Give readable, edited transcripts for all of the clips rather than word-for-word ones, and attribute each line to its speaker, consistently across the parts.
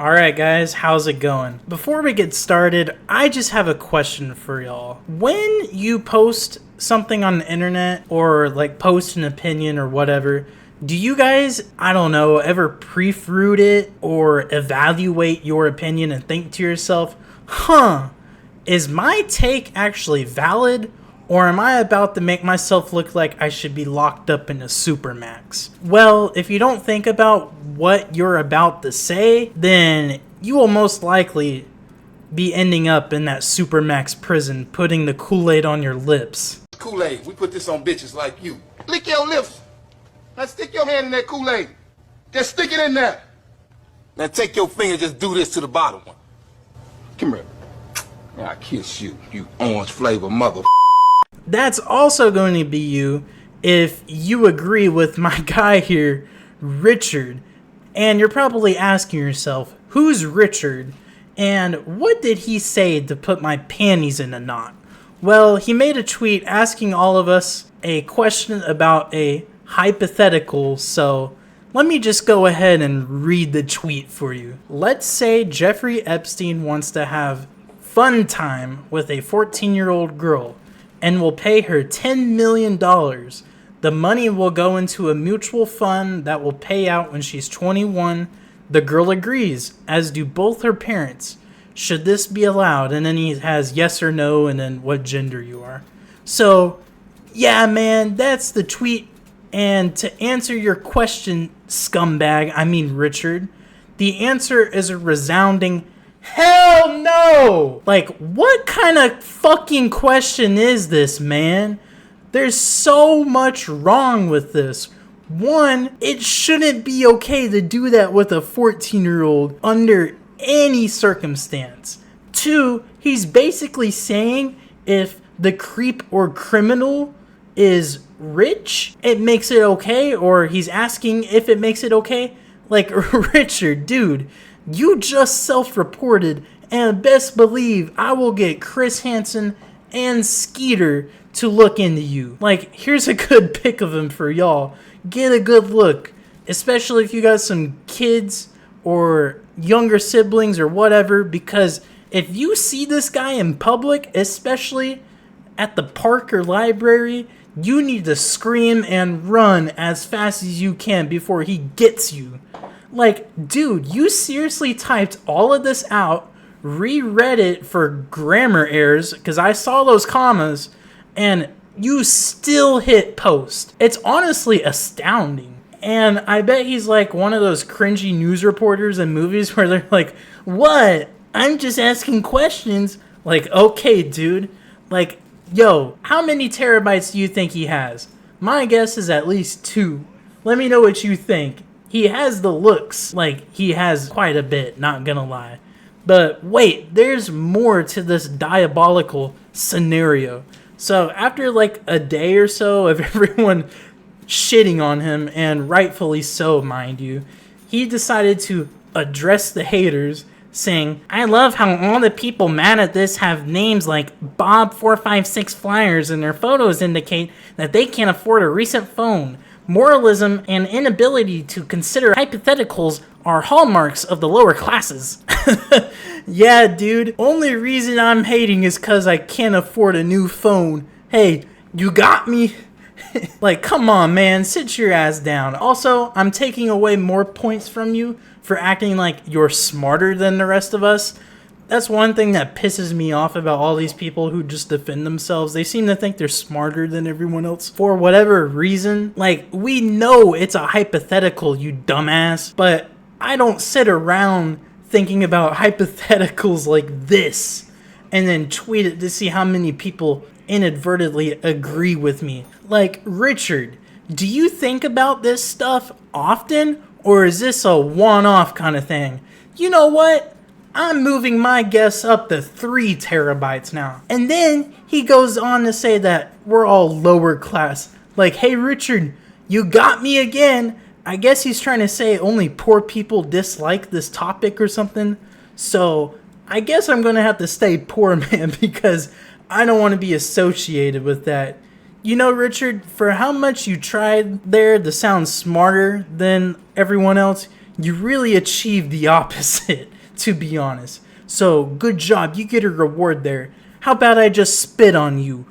Speaker 1: Alright guys, how's it going? Before we get started, I just have a question for y'all. When you post something on the internet or like post an opinion or whatever, do you guys, I don't know, ever pre-fruit it or evaluate your opinion and think to yourself, is my take actually valid? Or am I about to make myself look like I should be locked up in a supermax? Well, if you don't think about what you're about to say, then you will most likely be ending up in that supermax prison, putting the Kool-Aid on your lips.
Speaker 2: Kool-Aid, we put this on bitches like you. Lick your lips. Now stick your hand in that Kool-Aid. Just stick it in there. Now take your finger, just do this to the bottom one. Come here. Now I kiss you, you orange flavor mother.
Speaker 1: That's also going to be you if you agree with my guy here, Richard. And you're probably asking yourself, who's Richard? And what did he say to put my panties in a knot? Well, he made a tweet asking all of us a question about a hypothetical, so let me just go ahead and read the tweet for you. Let's say Jeffrey Epstein wants to have fun time with a 14-year-old girl and will pay her $10 million. The money will go into a mutual fund that will pay out when she's 21. The girl agrees, as do both her parents. Should this be allowed? And then he has yes or no and then what gender you are. So, yeah, man, that's the tweet. And to answer your question, scumbag, I mean Richard, the answer is a resounding hell no! Like, what kind of fucking question is this, man? There's so much wrong with this. One, it shouldn't be okay to do that with a 14-year-old under any circumstance. Two, he's basically saying if the creep or criminal is rich, it makes it okay, or he's asking if it makes it okay. Like, Richard, dude, you just self-reported, and best believe I will get Chris Hansen and Skeeter to look into you. Like, here's a good pic of him for y'all. Get a good look, especially if you got some kids or younger siblings or whatever, because if you see this guy in public, especially at the park or library, you need to scream and run as fast as you can before he gets you. Like, dude, you seriously typed all of this out, reread it for grammar errors, because I saw those commas, and you still hit post. It's honestly astounding. And I bet he's like one of those cringy news reporters in movies where they're like, what? I'm just asking questions. Like, okay, dude. Like, yo, how many terabytes do you think he has? My guess is at least 2. Let me know what you think. He has the looks, like he has quite a bit, not gonna lie. But wait, there's more to this diabolical scenario. So after like a day or so of everyone shitting on him, and rightfully so, mind you, he decided to address the haters, saying, I love how all the people mad at this have names like Bob456 Flyers and their photos indicate that they can't afford a recent phone. Moralism and inability to consider hypotheticals are hallmarks of the lower classes. Yeah, dude. Only reason I'm hating is because I can't afford a new phone. Hey, you got me? Like, come on, man. Sit your ass down. Also, I'm taking away more points from you for acting like you're smarter than the rest of us. That's one thing that pisses me off about all these people who just defend themselves. They seem to think they're smarter than everyone else for whatever reason. Like, we know it's a hypothetical, you dumbass, but I don't sit around thinking about hypotheticals like this and then tweet it to see how many people inadvertently agree with me. Like, Richard, do you think about this stuff often, or is this a one-off kind of thing? You know what? I'm moving my guess up to 3 terabytes now. And then he goes on to say that we're all lower class. Like, hey, Richard, you got me again. I guess he's trying to say only poor people dislike this topic or something. So I guess I'm going to have to stay poor, man, because I don't want to be associated with that. You know, Richard, for how much you tried there to sound smarter than everyone else, You really achieved the opposite, to be honest. So, good job. You get a reward there. How about I just spit on you?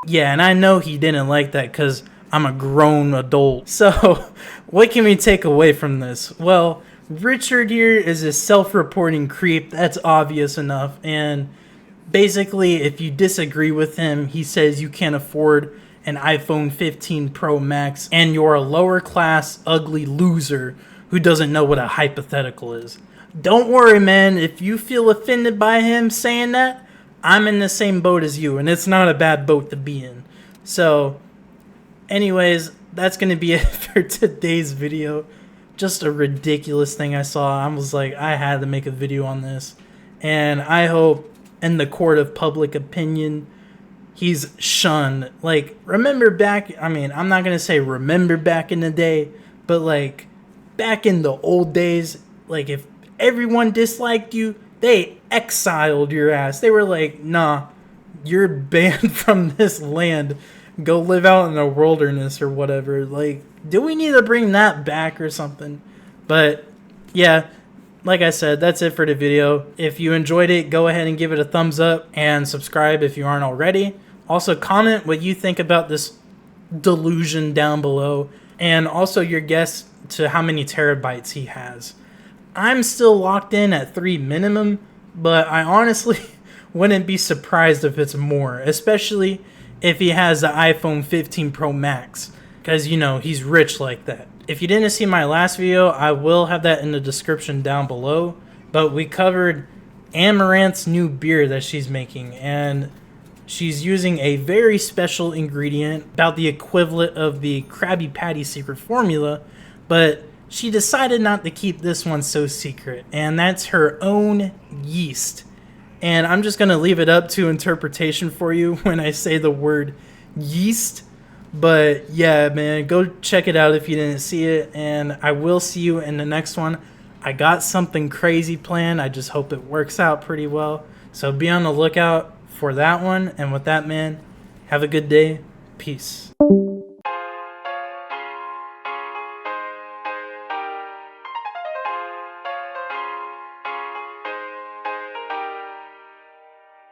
Speaker 1: Yeah, and I know he didn't like that because I'm a grown adult. So, what can we take away from this? Well, Richard here is a self-reporting creep. That's obvious enough. And basically, if you disagree with him, he says you can't afford an iPhone 15 Pro Max and you're a lower class, ugly loser who doesn't know what a hypothetical is. Don't worry, man. If you feel offended by him saying that, I'm in the same boat as you, and it's not a bad boat to be in. So, anyways, that's going to be it for today's video. Just a ridiculous thing I saw. I was like, I had to make a video on this. And I hope in the court of public opinion, he's shunned. Like, remember back, I mean, I'm not going to say remember back in the day, but like, back in the old days, like if everyone disliked you, they exiled your ass. They were like, nah, you're banned from this land. Go live out in the wilderness or whatever. Like, do we need to bring that back or something? But yeah, like I said, that's it for the video. If you enjoyed it, go ahead and give it a thumbs up and subscribe if you aren't already. Also, comment what you think about this delusion down below, and also your guess to how many terabytes he has. I'm still locked in at 3 minimum, but I honestly wouldn't be surprised if it's more, especially if he has the iPhone 15 Pro Max, because, you know, he's rich like that. If you didn't see my last video, I will have that in the description down below, but we covered Amaranth's new beer that she's making, and she's using a very special ingredient, about the equivalent of the Krabby Patty secret formula, but she decided not to keep this one so secret, and that's her own yeast. And I'm just going to leave it up to interpretation for you when I say the word yeast. But yeah, man, go check it out if you didn't see it, and I will see you in the next one. I got something crazy planned. I just hope it works out pretty well. So be on the lookout for that one. And with that, man, have a good day. Peace.